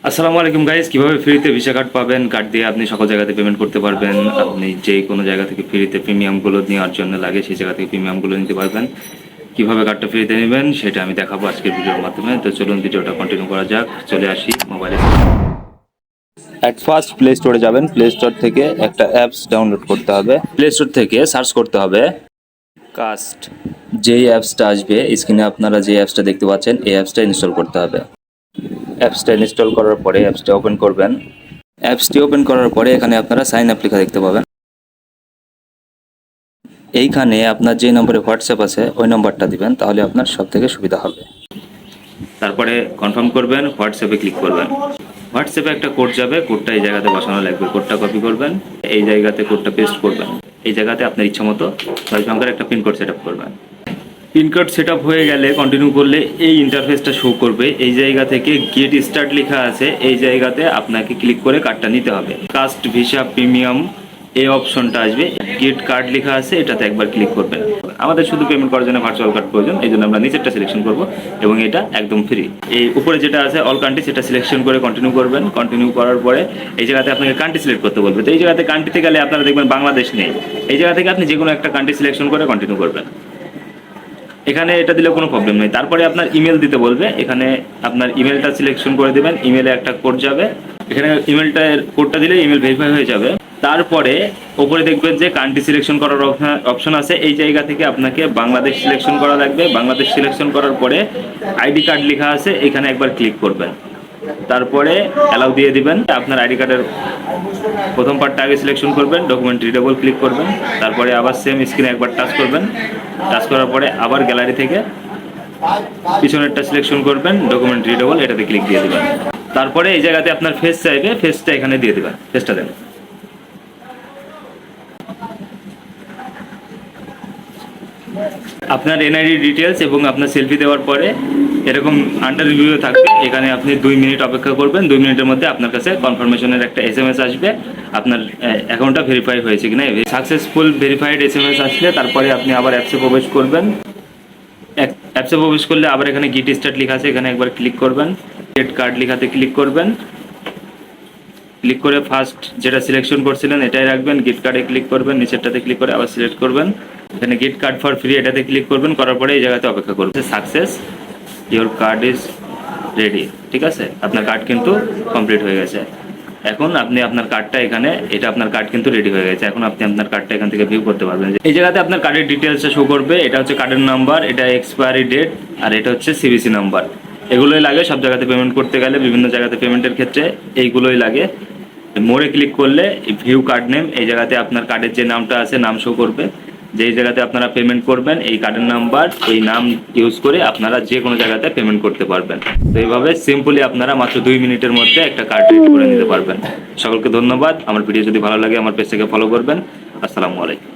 আসসালামু আলাইকুম গাইস, কিভাবে ফ্রিতে ভিসা কার্ড পাবেন? কার্ড দিয়ে আপনি সকল জায়গাতে পেমেন্ট করতে পারবেন। আপনি যে কোনো জায়গা থেকে ফ্রিতে প্রিমিয়ামগুলো নেওয়ার জন্য লাগে সেই জায়গা থেকে প্রিমিয়ামগুলো নিতে পারবেন। কিভাবে কার্ডটা ফ্রিতে নেবেন সেটা আমি দেখাবো আজকের ভিডিওর মাধ্যমে। তো চলুন ভিডিওটা কন্টিনিউ করা যাক। চলে আসি মোবাইলে। অ্যাট ফার্স্ট প্লে স্টোরে যাবেন। প্লে স্টোর থেকে একটা অ্যাপস ডাউনলোড করতে হবে। প্লে স্টোর থেকে সার্চ করতে হবে কাস্ট। যেই অ্যাপসটা আসবে স্ক্রিনে আপনারা যে অ্যাপসটা দেখতে পাচ্ছেন এই অ্যাপসটা ইনস্টল করতে হবে। অ্যাপসটা ইনস্টল করার পরে অ্যাপসটা ওপেন করবেন। অ্যাপসটি ওপেন করার পরে এখানে আপনারা সাইন আপ লেখা দেখতে পাবেন। এইখানে আপনার যে নম্বরে হোয়াটসঅ্যাপ আছে ওই নম্বরটা দিবেন, তাহলে আপনার সব থেকে সুবিধা হবে। তারপরে কনফার্ম করবেন, হোয়াটসঅ্যাপে ক্লিক করবেন। হোয়াটসঅ্যাপে একটা কোড যাবে, কোডটা এই জায়গাতে বসানো লাগবে। কোডটা কপি করবেন, এই জায়গাতে কোডটা পেস্ট করবেন। এই জায়গাতে আপনার ইচ্ছা মতো 6 সংখ্যার একটা পিনকোড সেট আপ করবেন। পিনকোড সেট আপ হয়ে গেলে কন্টিনিউ করলে এই ইন্টারফেসটা শো করবে। এই জায়গা থেকে গেট স্টার্ট লেখা আছে, এই জায়গাতে আপনাকে ক্লিক করে কার্ডটা নিতে হবে। কাস্ট ভিসা প্রিমিয়াম এই অপশনটা আসবে, গেট কার্ড লেখা আছে, এটাতে একবার ক্লিক করবেন। আমাদের শুধু পেমেন্ট করার জন্য ভার্চুয়াল কার্ড প্রয়োজন, এই জন্য আমরা নিচেরটা সিলেকশন করব এবং এটা একদম ফ্রি। এই উপরে যেটা আছে অল কান্ট্রি, সেটা সিলেকশন করে কন্টিনিউ করবেন। কন্টিনিউ করার পরে এই জায়গাতে আপনাকে কান্ট্রি সিলেক্ট করতে বলবে। তো এই জায়গাতে কান্ট্রিতে গেলে আপনারা দেখবেন বাংলাদেশ নেই। এই জায়গা থেকে আপনি যে কোনো একটা কান্ট্রি সিলেকশন করে কন্টিনিউ করবেন। এখানে এটা দিলে কোনো প্রবলেম নেই। তারপরে আপনার ইমেল দিতে বলবে, এখানে আপনার ইমেলটা সিলেকশন করে দেবেন। ইমেলে একটা কোড যাবে, এখানে ইমেলটার কোডটা দিলে ইমেল ভেরিফাই হয়ে যাবে। তারপরে ওপরে দেখবেন যে কান্ট্রি সিলেকশন করার অপশন আছে, এই জায়গা থেকে আপনাকে বাংলাদেশ সিলেকশন করা লাগবে। বাংলাদেশ সিলেকশন করার পরে আইডি কার্ড লেখা আছে, এখানে একবার ক্লিক করবেন। তারপরে অ্যালাউ দিয়ে দিবেন। আপনার আইডি কার্ডের প্রথম পার্টটা আগে সিলেকশন করবেন, ডকুমেন্ট রিডেবল ক্লিক করবেন। তারপরে আবার সেম স্ক্রিনে একবার টাচ করবেন। টাচ করার পরে আবার গ্যালারি থেকে পিছনেরটা সিলেকশন করবেন, ডকুমেন্ট রিডেবল, এটাতে ক্লিক দিয়ে দেবেন। তারপরে এই জায়গাতে আপনার ফেস চাইবে, ফেসটা এখানে দিয়ে দেবেন, ফেসটা দেন। আপনার এনআইডি ডিটেলস এবং আপনার সেলফি দেওয়ার পরে এরকম আন্ডার রিভিউ থাকবে। এখানে আপনি 2 মিনিট অপেক্ষা করবেন। 2 মিনিটের মধ্যে আপনার কাছে কনফার্মেশনের একটা SMS আসবে, আপনার অ্যাকাউন্টটা ভেরিফাই হয়েছে কিনা। সাকসেসফুল ভেরিফাইড SMS আসলে তারপরে আপনি আবার অ্যাপসে প্রবেশ করবেন। অ্যাপসে প্রবেশ করলে আবার এখানে গেট স্টার্ট লেখা আছে, এখানে একবার ক্লিক করবেন। গেট কার্ড লেখাতে ক্লিক করবেন। ক্লিক করে ফার্স্ট যেটা সিলেকশন করছিলেন এটাই রাখবেন। গেট কার্ডে ক্লিক করবেন, নিচেরটাতে ক্লিক করে আবার সিলেক্ট করবেন। এখানে গেট কার্ড ফর ফ্রি এটাতে ক্লিক করবেন। করার পরে এই জায়গাতে অপেক্ষা করবেন। Success, your card is ready. ঠিক আছে, আপনার কার্ড কিন্তু কমপ্লিট হয়ে গেছে। এখন আপনি আপনার কার্ডটা এখানে, এটা আপনার কার্ড কিন্তু রেডি হয়ে গেছে। এখন আপনি আপনার কার্ডটা এখান থেকে ভিউ করতে পারবেন। এই জায়গাতে আপনার কার্ডের ডিটেলসটা শো করবে। এটা হচ্ছে কার্ডের নাম্বার, এটা এক্সপায়ারি ডেট, আর এটা হচ্ছে সিভিসি নাম্বার। এগুলোই লাগে সব জায়গাতে পেমেন্ট করতে গেলে। বিভিন্ন জায়গাতে পেমেন্টের ক্ষেত্রে এইগুলোই লাগে। মোড়ে ক্লিক করলে ভিউ কার্ড নেম, এই জায়গাতে আপনার কার্ডের যে নামটা আছে নাম শো করবে। যেই জায়গাতে আপনারা পেমেন্ট করবেন এই কার্ডের নাম্বার, এই নাম ইউজ করে আপনারা যে কোনো জায়গাতে পেমেন্ট করতে পারবেন। তো এইভাবে সিম্পলি আপনারা মাত্র 2 মিনিটের মধ্যে একটা কার্ড রেডি করে নিতে পারবেন। সকলকে ধন্যবাদ। আমার ভিডিও যদি ভালো লাগে আমার পেজটাকে ফলো করবেন। আসসালামু আলাইকুম।